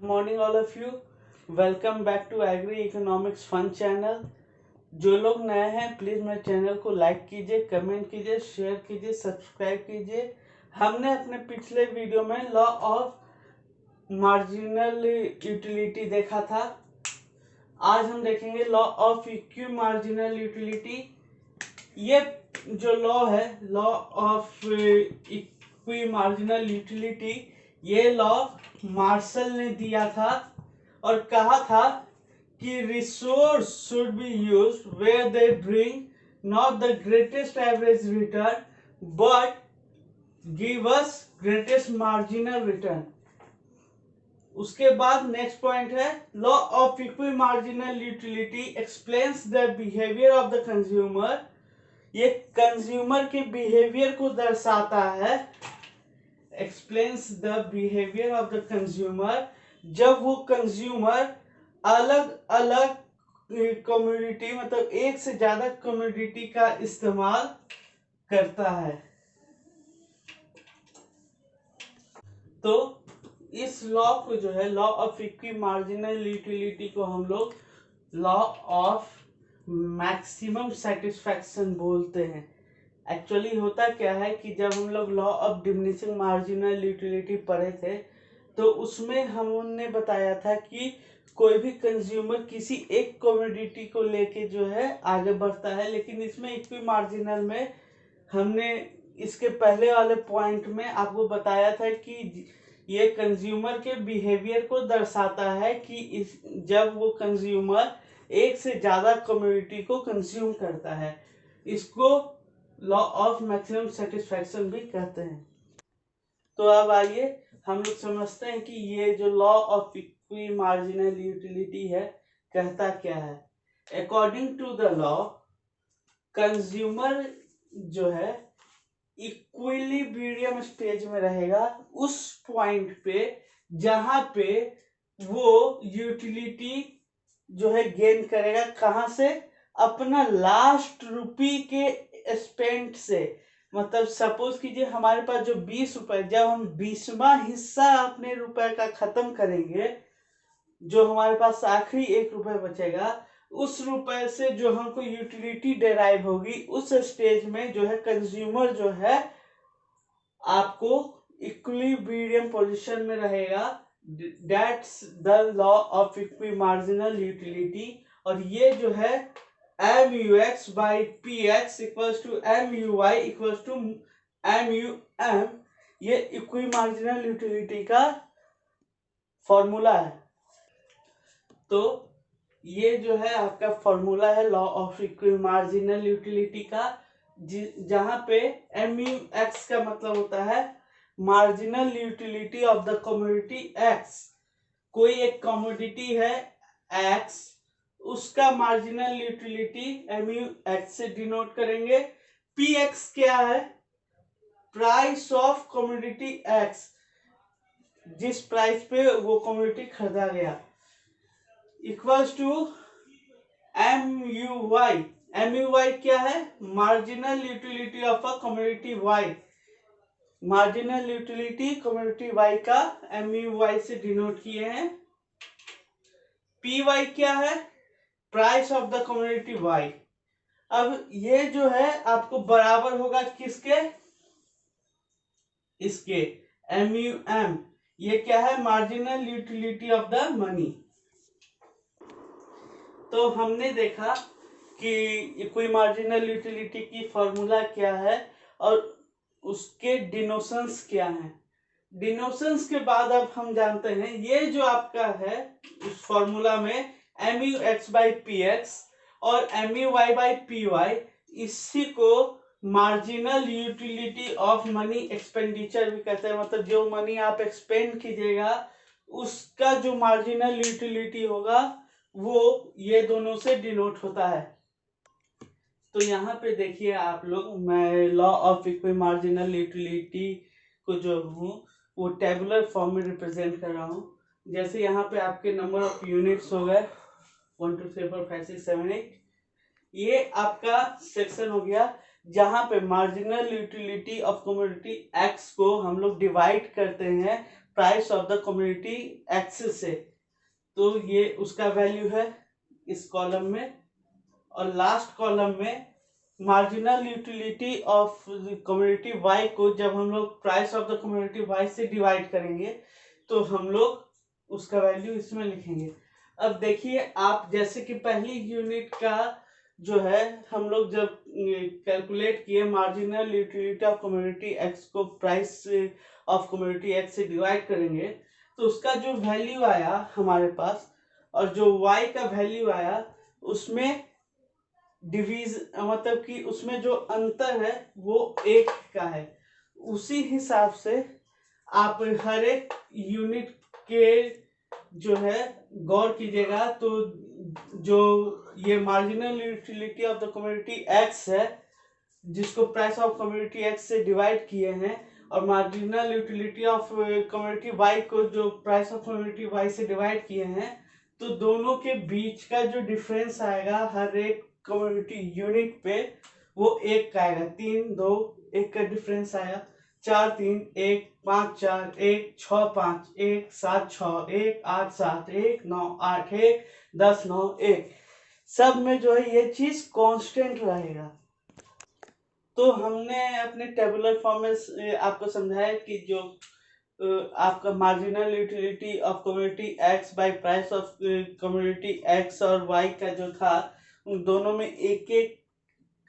Good morning all of you. Welcome back to agri economics fun channel. जो लोग नए हैं प्लीज़ मेरे चैनल को लाइक कीजिए, कमेंट कीजिए, शेयर कीजिए, सब्सक्राइब कीजिए। हमने अपने पिछले वीडियो में लॉ ऑफ मार्जिनल यूटिलिटी देखा था। आज हम देखेंगे law of equi marginal utility. ये जो लॉ है, law of equi marginal utility, ये लॉ मार्शल ने दिया था और कहा था कि resource should be used where they bring not the greatest average return but give us greatest marginal return. उसके बाद नेक्स्ट पॉइंट है law of equi marginal utility explains the behaviour of the consumer. ये consumer के behaviour को दर्शाता है। Explains the behaviour of the consumer, जब वो कंज्यूमर अलग अलग कम्युनिटी मतलब एक से ज्यादा कम्युनिटी का इस्तेमाल करता है। तो इस लॉ को जो है law of equi marginal utility को हम लोग लॉ ऑफ मैक्सिमम सेटिस्फैक्शन बोलते हैं। एक्चुअली होता क्या है कि जब हम लोग law of diminishing marginal utility पढ़े थे तो उसमें हमने बताया था कि कोई भी कंज्यूमर किसी एक कमोडिटी को लेके जो है आगे बढ़ता है, लेकिन इसमें इक्वी मार्जिनल में हमने इसके पहले वाले पॉइंट में आपको बताया था कि ये कंज्यूमर के बिहेवियर को दर्शाता है कि जब वो कंज्यूमर एक से ज्यादा कमोडिटी को कंज्यूम करता है, इसको लॉ ऑफ मैक्सिमम सेटिस्फैक्शन भी कहते हैं। तो अब आइए हम लोग समझते हैं कि ये जो law of equi marginal utility है कहता क्या है। According to the law, consumer जो है इक्विलिब्रियम स्टेज में रहेगा उस पॉइंट पे जहां पे वो यूटिलिटी जो है गेन करेगा। कहां से? अपना लास्ट रुपी के स्पेंड से। मतलब सपोज कीजिए हमारे पास जो 20 रुपए, जब हम 20वां हिस्सा अपने रुपए का खत्म करेंगे, जो हमारे पास आखिरी 1 रुपए बचेगा, उस रुपए से जो हमको यूटिलिटी डेराइव होगी, उस स्टेज में जो है कंज्यूमर जो है आपको इक्विलिब्रियम पोजीशन में रहेगा। That's the law of equi marginal utility. और ये जो है MUX by PX equals to MUY equals to MUM, ये इक्वी मार्जिनल यूटिलिटी का फॉर्मूला है। तो ये जो है आपका फॉर्मूला है law of equi marginal utility का, जहां पे MUX का मतलब होता है marginal utility of the commodity X। कोई एक कमोडिटी है X, उसका मार्जिनल यूटिलिटी MUX से डिनोट करेंगे। PX क्या है? प्राइस ऑफ कमोडिटी X, जिस प्राइस पे वो कमोडिटी खरीदा गया, इक्वल्स टू MUY। MUY क्या है? Marginal utility of a commodity Y। Marginal utility commodity Y का MUY से डिनोट किए हैं। PY क्या है? Price of the commodity Y। अब ये जो है आपको बराबर होगा किसके? इसके MUM। ये क्या है? Marginal utility of the money. तो हमने देखा कि कोई मार्जिनल यूटिलिटी की फॉर्मूला क्या है और उसके डिनोशंस क्या हैं। डिनोशंस के बाद अब हम जानते हैं ये जो आपका है उस फॉर्मूला में MUX by PX और MUY by PY, इसी को marginal utility of money expenditure भी कहते हैं। मतलब जो मनी आप एक्सपेंड कीजिएगा उसका जो मार्जिनल यूटिलिटी होगा वो ये दोनों से डिनोट होता है। तो यहाँ पे देखिए आप लोग, मैं law of equi marginal utility को जो हूँ वो टेबुलर फॉर्म में रिप्रेजेंट कर रहा हूँ। जैसे यहाँ पे आपके नंबर ऑफ यूनिट्स हो गए 1 2 3 4 5 6 7 8, ये आपका सेक्शन हो गया जहां पे marginal utility of commodity X को हम लोग डिवाइड करते हैं price of the community X से, तो ये उसका वैल्यू है इस कॉलम में। और लास्ट कॉलम में marginal utility of community Y को जब हम लोग price of the community Y से डिवाइड करेंगे तो हम लोग उसका वैल्यू इसमें लिखेंगे। अब देखिए आप, जैसे कि पहली यूनिट का जो है हम लोग जब कैलकुलेट किए marginal utility of community x को प्राइस ऑफ कम्युनिटी एक्स से डिवाइड करेंगे तो उसका जो वैल्यू आया हमारे पास और जो y का वैल्यू आया उसमें मतलब कि उसमें जो अंतर है वो 1 का है। उसी हिसाब से आप हर एक यूनिट के जो है गौर कीजिएगा, तो जो ये marginal utility of the community X है जिसको प्राइस ऑफ कम्युनिटी एक्स से डिवाइड किए हैं, और marginal utility of community Y को जो प्राइस ऑफ कम्युनिटी वाई से डिवाइड किए हैं, तो दोनों के बीच का जो डिफरेंस आएगा हर एक कम्युनिटी यूनिट पे वो 1 का आएगा। 3 2 1 का डिफरेंस आया, 4 3 1 5 4 1 6 5 1 7 6 1 8 7 1 9 8 1 10 9 1, सब में जो है ये चीज कांस्टेंट रहेगा। तो हमने अपने टेबुलर फॉर्म में आपको समझाया कि जो आपका marginal utility of community X by price of community X और वाई का जो था उन दोनों में एक एक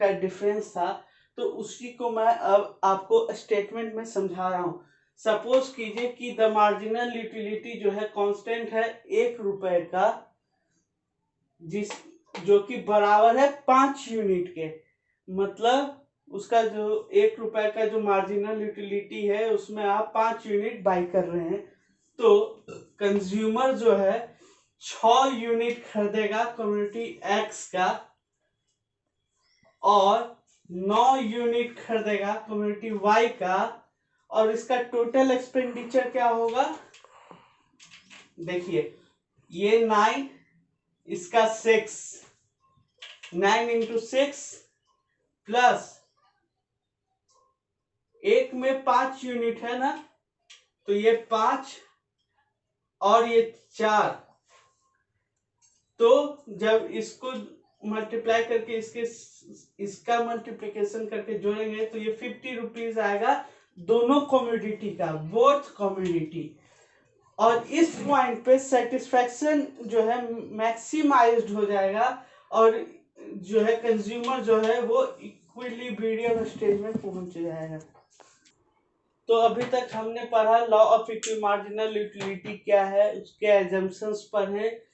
का डिफरेंस था, तो उसी को मैं अब आपको स्टेटमेंट में समझा रहा हूँ। सपोज कीजिए कि द मार्जिनल यूटिलिटी जो है कांस्टेंट है 1 रुपए का, जिस जो कि बराबर है 5 यूनिट के। मतलब उसका जो 1 रुपए का जो मार्जिनल यूटिलिटी है उसमें आप 5 यूनिट बाई कर रहे हैं, तो कंज्यूमर जो है 6 यूनिट खरीदेगा कम्युनिटी एक्स का और 9 यूनिट खरीदेगा कम्युनिटी वाई का, और इसका टोटल एक्सपेंडिचर क्या होगा, देखिए ये 9, इसका 6, 9 इंटू 6 प्लस एक में 5 यूनिट है ना, तो ये 5 और ये 4, तो जब इसको मल्टीप्लाई करके इसका मल्टीप्लिकेशन करके जोड़ेंगे तो ये 50 रुपीज आएगा दोनों कम्युनिटी का, बोथ कम्युनिटी। और इस पॉइंट पे सेटिस्फैक्शन जो है मैक्सिमाइज्ड हो जाएगा और जो है कंज्यूमर जो है वो इक्विलिब्रियम स्टेज में पहुंच जाएगा। तो अभी तक हमने पढ़ा लॉ ऑफ मार्जिनल यूटिलिटी क्या है, उसके एजम्पशंस पर है,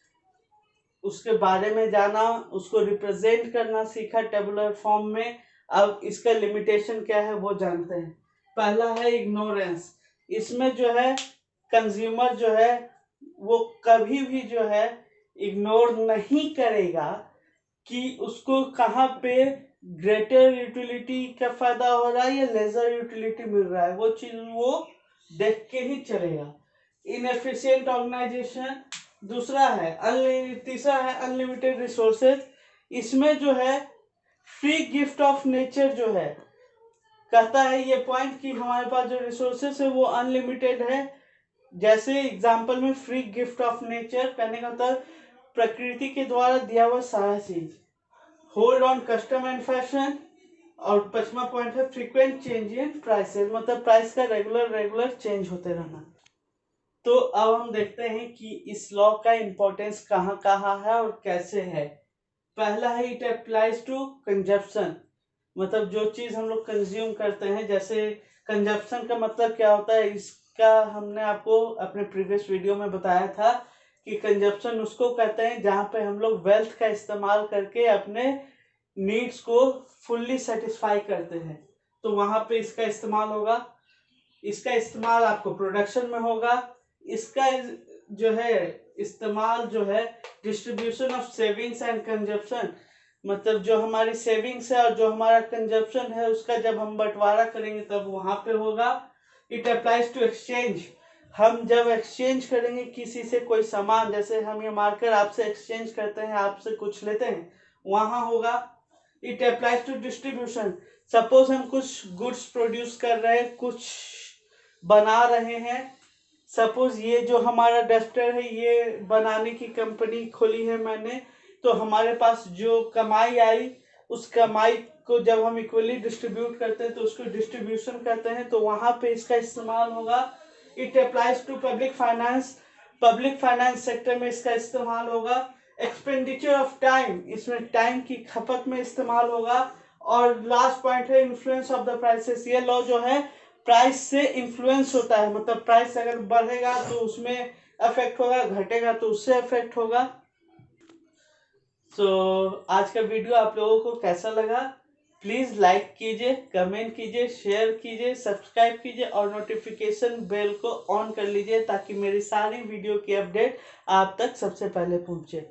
उसके बारे में जाना, उसको रिप्रेजेंट करना सीखा टेबुलर फॉर्म में। अब इसका लिमिटेशन क्या है वो जानते हैं। पहला है इग्नोरेंस। इसमें जो है कंज्यूमर जो है वो कभी भी जो है इग्नोर नहीं करेगा कि उसको कहाँ पे ग्रेटर यूटिलिटी का फायदा हो रहा है या लेजर यूटिलिटी मिल रहा है, वो चीज वो देख के ही चलेगा। इनएफिशिएंट ऑर्गेनाइजेशन दूसरा है। तीसरा है अनलिमिटेड रिसोर्सेज। इसमें जो है फ्री गिफ्ट ऑफ नेचर जो है कहता है ये पॉइंट कि हमारे पास जो रिसोर्सेज है वो अनलिमिटेड है। जैसे एग्जांपल में फ्री गिफ्ट ऑफ नेचर कहने का मतलब प्रकृति के द्वारा दिया हुआ सारा चीज। Hold on custom and fashion. और 5वां पॉइंट है फ्रीक्वेंट चेंज इन प्राइसेस, मतलब प्राइस का रेगुलर चेंज होते रहना। तो अब हम देखते हैं कि इस लॉ का इंपॉर्टेंस कहाँ कहाँ है और कैसे है। पहला है इट अप्लाइज टू कंजप्शन, मतलब जो चीज हम लोग कंज्यूम करते हैं। जैसे कंजप्शन का मतलब क्या होता है, इसका हमने आपको अपने प्रीवियस वीडियो में बताया था कि कंजप्शन उसको कहते हैं जहां पे हम लोग वेल्थ का इस्तेमाल करके अपने नीड्स को फुल्ली सेटिस्फाई करते हैं, तो वहां पे इसका इस्तेमाल होगा। इसका इस्तेमाल आपको प्रोडक्शन में होगा। इसका जो है इस्तेमाल जो है distribution of savings and consumption, मतलब जो हमारी सेविंग्स है और जो हमारा कंजप्शन है उसका जब हम बंटवारा करेंगे तब वहां पे होगा। इट अप्लाइज टू एक्सचेंज, हम जब एक्सचेंज करेंगे किसी से कोई सामान, जैसे हम ये मार्कर आपसे एक्सचेंज करते हैं, आपसे कुछ लेते हैं, वहां होगा। It applies to distribution, suppose हम कुछ गुड्स प्रोड्यूस कर रहे हैं, कुछ बना रहे हैं, सपोज ये जो हमारा डस्टर है ये बनाने की कंपनी खोली है मैंने, तो हमारे पास जो कमाई आई उस कमाई को जब हम इक्वली डिस्ट्रीब्यूट करते हैं तो उसको डिस्ट्रीब्यूशन कहते हैं, तो वहां पे इसका इस्तेमाल होगा। It applies to public finance sector में इसका इस्तेमाल होगा। एक्सपेंडिचर ऑफ टाइम, इसमें टाइम की खपत में इस्तेमाल होगा। और लास्ट पॉइंट है इन्फ्लुएंस ऑफ द प्राइसेस। ये लॉ जो है प्राइस से इन्फ्लुएंस होता है, मतलब प्राइस अगर बढ़ेगा तो उसमें अफेक्ट होगा, घटेगा तो उससे अफेक्ट होगा। तो आज का वीडियो आप लोगों को कैसा लगा, प्लीज लाइक कीजिए, कमेंट कीजिए, शेयर कीजिए, सब्सक्राइब कीजिए और नोटिफिकेशन बेल को ऑन कर लीजिए ताकि मेरी सारी वीडियो की अपडेट आप तक सबसे पहले पहुंचे।